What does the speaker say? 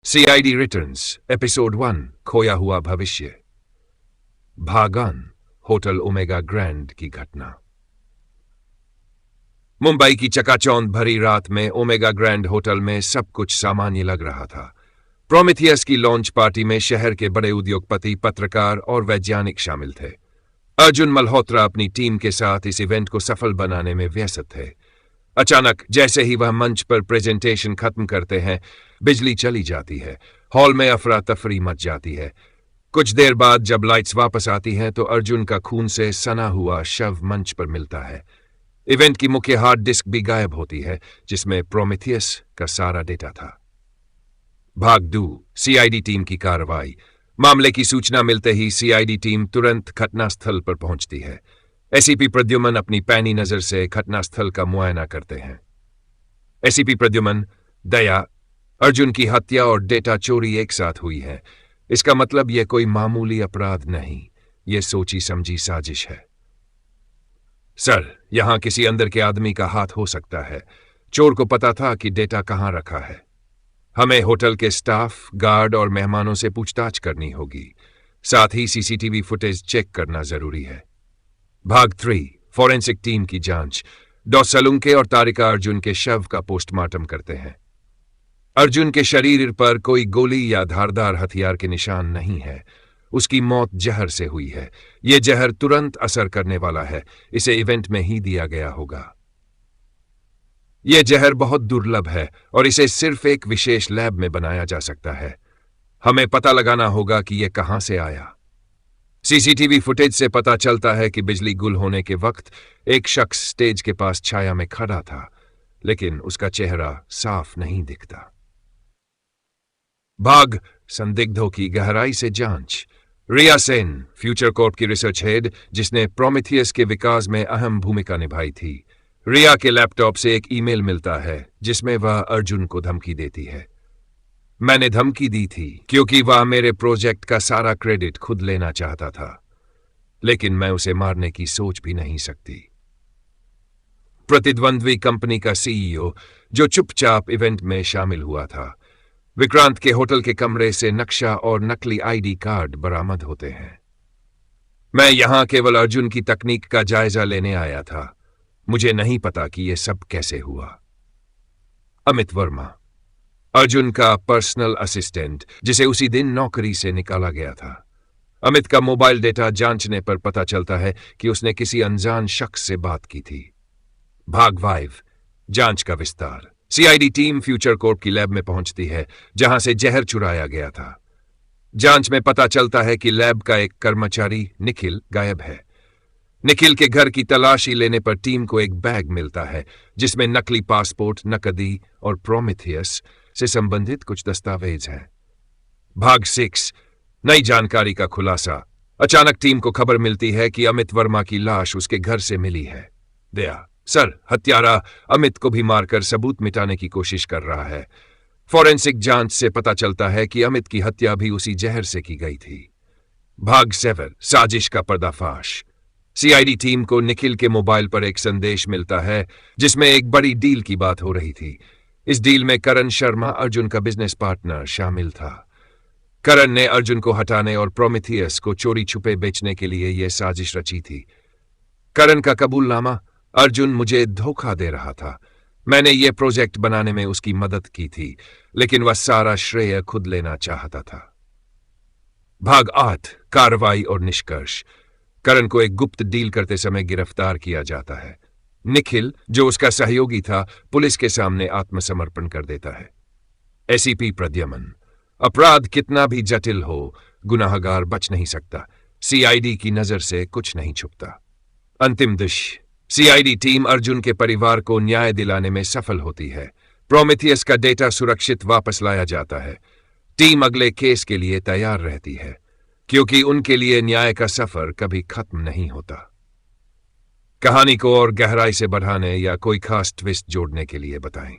CID returns episode 1 खोया हुआ भविष्य। भागन होटल ओमेगा ग्रैंड की घटना। मुंबई की चकाचौंध भरी रात में ओमेगा ग्रैंड होटल में सब कुछ सामान्य लग रहा था। प्रोमेथियस की लॉन्च पार्टी में शहर के बड़े उद्योगपति, पत्रकार और वैज्ञानिक शामिल थे। अर्जुन मल्होत्रा अपनी टीम के साथ इस इवेंट को सफल बनाने में व्यस्त थे। अचानक जैसे ही वह मंच पर प्रेजेंटेशन खत्म करते हैं, बिजली चली जाती है। हॉल में अफरा तफरी मच जाती है। कुछ देर बाद जब लाइट्स वापस आती हैं तो अर्जुन का खून से सना हुआ शव मंच पर मिलता है। इवेंट की मुख्य हार्ड डिस्क भी गायब होती है, जिसमें प्रोमेथियस का सारा डेटा था। भाग 2 सीआईडी टीम की कार्रवाई। मामले की सूचना मिलते ही सीआईडी टीम तुरंत घटनास्थल पर पहुंचती है। एसीपी प्रद्युमन अपनी पैनी नजर से घटनास्थल का मुआयना करते हैं। एसीपी प्रद्युमन, दया, अर्जुन की हत्या और डेटा चोरी एक साथ हुई है। इसका मतलब यह कोई मामूली अपराध नहीं, यह सोची समझी साजिश है। सर, यहां किसी अंदर के आदमी का हाथ हो सकता है। चोर को पता था कि डेटा कहां रखा है। हमें होटल के स्टाफ, गार्ड और मेहमानों से पूछताछ करनी होगी। साथ ही सीसीटीवी फुटेज चेक करना जरूरी है। भाग 3 फॉरेंसिक टीम की जांच। डॉ सलुंके और तारिका अर्जुन के शव का पोस्टमार्टम करते हैं। अर्जुन के शरीर पर कोई गोली या धारदार हथियार के निशान नहीं है। उसकी मौत जहर से हुई है। यह जहर तुरंत असर करने वाला है। इसे इवेंट में ही दिया गया होगा। यह जहर बहुत दुर्लभ है और इसे सिर्फ एक विशेष लैब में बनाया जा सकता है। हमें पता लगाना होगा कि यह कहां से आया। सीसीटीवी फुटेज से पता चलता है कि बिजली गुल होने के वक्त एक शख्स स्टेज के पास छाया में खड़ा था, लेकिन उसका चेहरा साफ नहीं दिखता। भाग संदिग्धों की गहराई से जांच। रिया सेन, फ्यूचर कॉर्प की रिसर्च हेड, जिसने प्रोमेथियस के विकास में अहम भूमिका निभाई थी। रिया के लैपटॉप से एक ईमेल मिलता है जिसमें वह अर्जुन को धमकी देती है। मैंने धमकी दी थी क्योंकि वह मेरे प्रोजेक्ट का सारा क्रेडिट खुद लेना चाहता था, लेकिन मैं उसे मारने की सोच भी नहीं सकती। प्रतिद्वंद्वी कंपनी का सीईओ, जो चुपचाप इवेंट में शामिल हुआ था। विक्रांत के होटल के कमरे से नक्शा और नकली आईडी कार्ड बरामद होते हैं। मैं यहां केवल अर्जुन की तकनीक का जायजा लेने आया था। मुझे नहीं पता कि यह सब कैसे हुआ। अमित वर्मा, अर्जुन का पर्सनल असिस्टेंट, जिसे उसी दिन नौकरी से निकाला गया था। अमित का मोबाइल डेटा जांचने पर पता चलता है कि उसने किसी अनजान शख्स से बात की थी। भाग 5 जांच का विस्तार। सीआईडी टीम फ्यूचर कॉर्प की लैब में पहुंचती है, जहां से जहर चुराया गया था। जांच में पता चलता है कि लैब का एक कर्मचारी, निखिल, गायब है। निखिल के घर की तलाशी लेने पर टीम को एक बैग मिलता है, जिसमें नकली पासपोर्ट, नकदी और प्रोमेथियस से संबंधित कुछ दस्तावेज हैं। भाग 6 नई जानकारी का खुलासा। अचानक टीम को खबर मिलती है कि अमित वर्मा की लाश उसके घर से मिली है। दया, सर, हत्यारा अमित को भी मारकर सबूत मिटाने की कोशिश कर रहा है। फॉरेंसिक जांच से पता चलता है कि अमित की हत्या भी उसी जहर से की गई थी। भाग 7 साजिश का पर्दाफाश। सीआईडी टीम को निखिल के मोबाइल पर एक संदेश मिलता है, जिसमें एक बड़ी डील की बात हो रही थी। इस डील में करण शर्मा, अर्जुन का बिजनेस पार्टनर, शामिल था। करण ने अर्जुन को हटाने और प्रोमेथियस को चोरी छुपे बेचने के लिए यह साजिश रची थी। करण का कबूलनामा, अर्जुन मुझे धोखा दे रहा था। मैंने यह प्रोजेक्ट बनाने में उसकी मदद की थी, लेकिन वह सारा श्रेय खुद लेना चाहता था। भाग 8 कार्रवाई और निष्कर्ष। करण को एक गुप्त डील करते समय गिरफ्तार किया जाता है। निखिल, जो उसका सहयोगी था, पुलिस के सामने आत्मसमर्पण कर देता है। एसीपी प्रद्युमन, अपराध कितना भी जटिल हो, गुनाहगार बच नहीं सकता। सीआईडी की नजर से कुछ नहीं छुपता। अंतिम दृश्य। सीआईडी टीम अर्जुन के परिवार को न्याय दिलाने में सफल होती है। प्रोमेथियस का डेटा सुरक्षित वापस लाया जाता है। टीम अगले केस के लिए तैयार रहती है, क्योंकि उनके लिए न्याय का सफर कभी खत्म नहीं होता। कहानी को और गहराई से बढ़ाने या कोई खास ट्विस्ट जोड़ने के लिए बताएं।